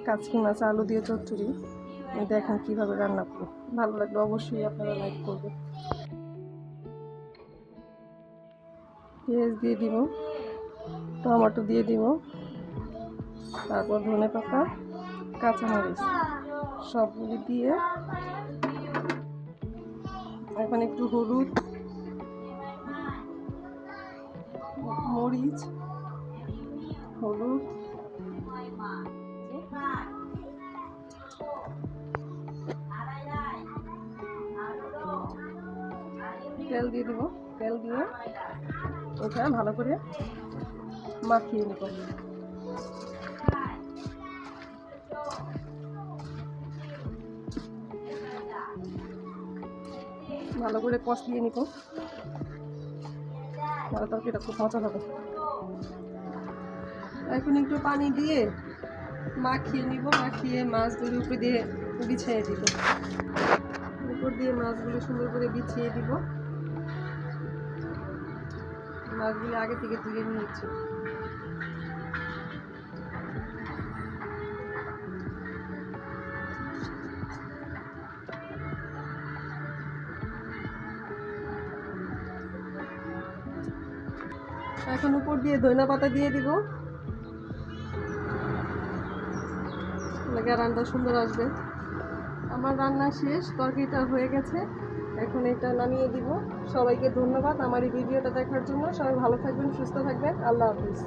কাচকি মাছ আলু দিয়ে চচ্চড়ি। দেখেন কিভাবে রান্না করবো। ভালো লাগলে অবশ্যই আপনারা লাইক করবেন। পেঁয়াজ দিয়ে দিব, টমেটো দিয়ে দিব, তারপর ধনেপাতা, কাঁচামরিচ সবগুলি দিয়ে এখন একটু হলুদ, মরিচ, হলুদ, তেল দিয়ে দিব। তেল দিয়ে এটা ভালো করে মাখিয়ে নেব। ভালো করে কষিয়ে নিব, তাহলে তরকারিটা খুব মজা হবে। এখন একটু পানি দিয়ে মাখিয়ে নিব। মাখিয়ে মাছগুলি উপরে দিয়ে বিছিয়ে দিব। উপর দিয়ে মাছগুলি সুন্দর করে বিছিয়ে দিব। মাছগুলি আগে থেকে ধুয়ে নিয়েছি। এখন উপর দিয়ে ধনেপাতা দিয়ে দিব, রান্নাটা সুন্দর আসবে। আমার রান্না শেষ, তরকারিটা হয়ে গেছে। এখন এটা নামিয়ে দিব। সবাইকে ধন্যবাদ আমার এই ভিডিওটা দেখার জন্য। সবাই ভালো থাকবেন, সুস্থ থাকবেন। আল্লাহ হাফিজ।